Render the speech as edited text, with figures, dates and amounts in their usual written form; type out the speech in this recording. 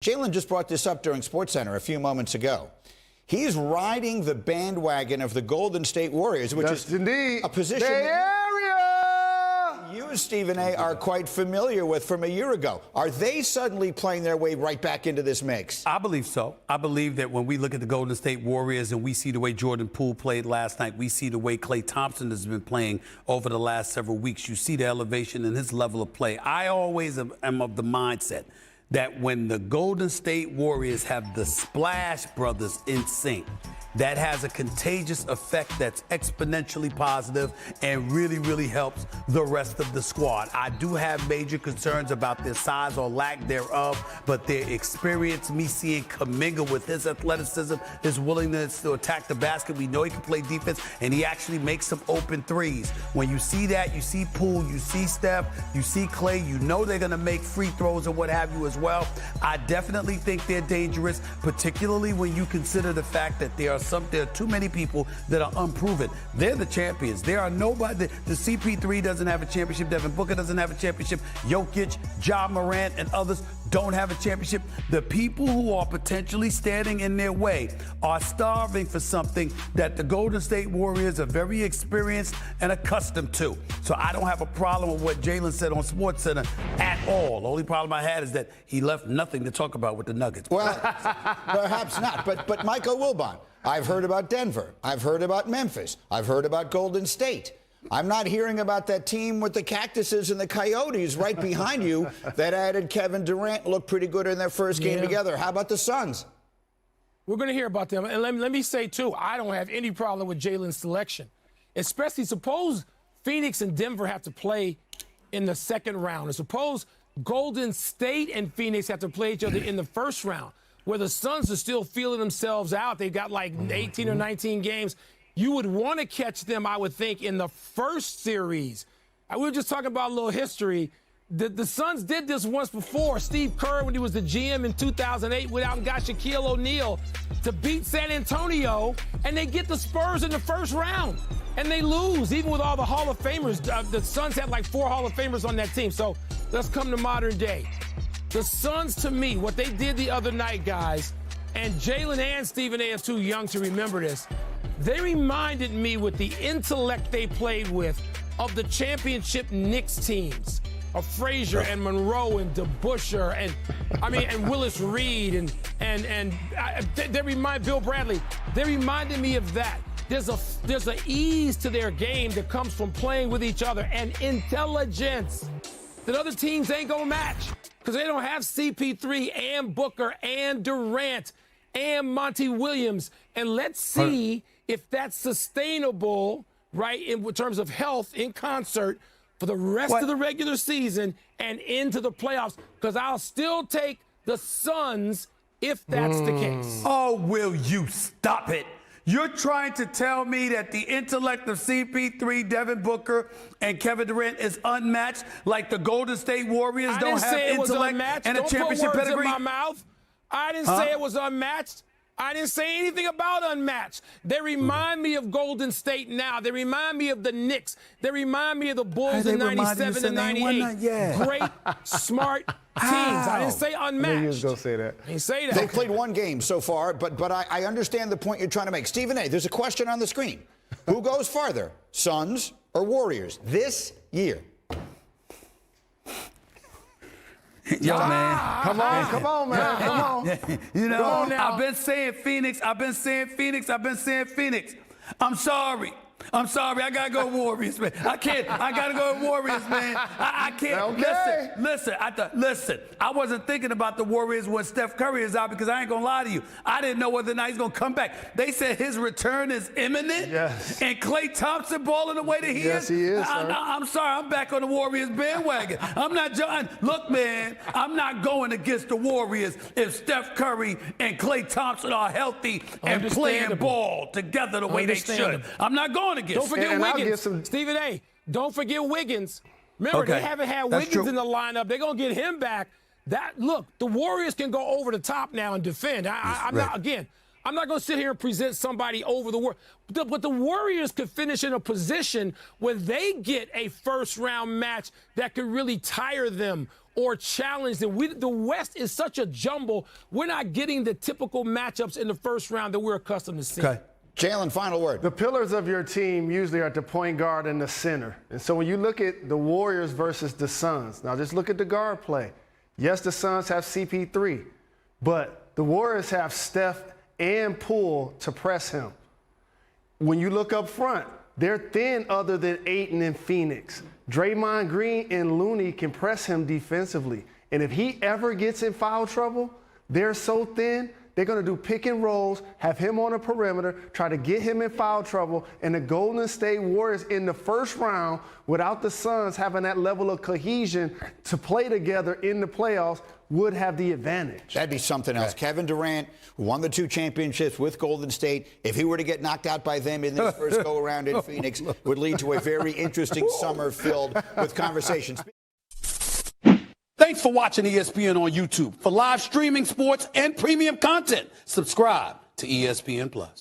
Jalen just brought this up during SportsCenter a few moments ago. He's riding the bandwagon of the Golden State Warriors, which is indeed a position Bay Area. You, Stephen A., are quite familiar with from a year ago. Are they suddenly playing their way right back into this mix? I believe so. I believe that when we look at the Golden State Warriors and we see the way Jordan Poole played last night, we see the way Klay Thompson has been playing over the last several weeks, you see the elevation in his level of play. I always am of the mindset that when the Golden State Warriors have the Splash Brothers in sync, that has a contagious effect that's exponentially positive and really, really helps the rest of the squad. I do have major concerns about their size or lack thereof, but their experience, me seeing Kuminga with his athleticism, his willingness to attack the basket, we know he can play defense, and he actually makes some open threes. When you see that, you see Poole, you see Steph, you see Klay, you know they're going to make free throws and what have you as well. I definitely think they're dangerous, particularly when you consider the fact that there are too many people that are unproven. They're the champions. There are nobody. The CP3 doesn't have a championship. Devin Booker doesn't have a championship. Jokic, Ja Morant, and others don't have a championship. The people who are potentially standing in their way are starving for something that the Golden State Warriors are very experienced and accustomed to. So I don't have a problem with what Jalen said on SportsCenter at all. The only problem I had is that he left nothing to talk about with the Nuggets. Well, perhaps not. But Michael Wilbon, I've heard about Denver. I've heard about Memphis. I've heard about Golden State. I'm not hearing about that team with the Cactuses and the Coyotes right behind you that added Kevin Durant, looked pretty good in their first game together. How about the Suns? We're going to hear about them. And let me say, too, I don't have any problem with Jalen's selection, especially suppose Phoenix and Denver have to play in the second round, or suppose Golden State and Phoenix have to play each other in the first round, where the Suns are still feeling themselves out. They've got like 18 or 19 games. You would want to catch them, I would think, in the first series. We were just talking about a little history. The Suns did this once before. Steve Kerr, when he was the GM in 2008, went out and got Shaquille O'Neal to beat San Antonio, and they get the Spurs in the first round. And they lose, even with all the Hall of Famers. The Suns had like 4 Hall of Famers on that team. So let's come to modern day. The Suns, to me, what they did the other night, guys, and Jalen and Stephen A. are too young to remember this, they reminded me with the intellect they played with of the championship Knicks teams, of Frazier and Monroe and DeBusschere and Willis Reed and they remind Bill Bradley. They reminded me of that. There's an ease to their game that comes from playing with each other and intelligence that other teams ain't gonna match, because they don't have CP3 and Booker and Durant and Monty Williams. And let's see if that's sustainable, right, in terms of health in concert for the rest of the regular season and into the playoffs, because I'll still take the Suns if that's the case. Oh, will you stop it? You're trying to tell me that the intellect of CP3, Devin Booker, and Kevin Durant is unmatched, like the Golden State Warriors don't have intellect and a championship pedigree? Don't put words in my mouth. I didn't say it was unmatched. I didn't say anything about unmatched. They remind me of Golden State now. They remind me of the Knicks. They remind me of the Bulls in 97 and 98. Great, smart teams. I didn't say unmatched. I knew you was going to say that. I didn't say that. They've played one game so far, but I understand the point you're trying to make. Stephen A., there's a question on the screen. Who goes farther, Suns or Warriors this year? Yo, man. Come on, man. Come on. You know, I've been saying Phoenix. I've been saying Phoenix. I'm sorry. I got to go Warriors, man. I got to go Warriors, man. I can't. Okay. Listen. I wasn't thinking about the Warriors when Steph Curry is out, because I ain't going to lie to you. I didn't know whether or not he's going to come back. They said his return is imminent. Yes. And Klay Thompson balling the way that he is. Yes, he is, sir. I'm sorry. I'm back on the Warriors bandwagon. I'm not John. Look, man, I'm not going against the Warriors if Steph Curry and Klay Thompson are healthy and playing ball together the way they should. I'm not going against. Don't forget Wiggins. Stephen A., don't forget Wiggins. Remember, they haven't had Wiggins in the lineup. They're going to get him back. Look, the Warriors can go over the top now and defend. I'm not going to sit here and present somebody over the world. But the Warriors could finish in a position where they get a first-round match that could really tire them, or challenged them. The West is such a jumble. We're not getting the typical matchups in the first round that we're accustomed to seeing. Okay. Jalen, final word. The pillars of your team usually are at the point guard and the center. And so when you look at the Warriors versus the Suns, now just look at the guard play. Yes, the Suns have CP3, but the Warriors have Steph and Poole to press him. When you look up front, they're thin other than Ayton and Phoenix. Draymond Green and Looney can press him defensively. And if he ever gets in foul trouble, they're so thin, they're going to do pick and rolls, have him on the perimeter, try to get him in foul trouble, and the Golden State Warriors in the first round, without the Suns having that level of cohesion to play together in the playoffs, would have the advantage. That'd be something else. Kevin Durant, who won the 2 championships with Golden State, if he were to get knocked out by them in this first go-around in Phoenix, would lead to a very interesting summer filled with conversations. Thanks for watching ESPN on YouTube. For live streaming, sports, and premium content, subscribe to ESPN+.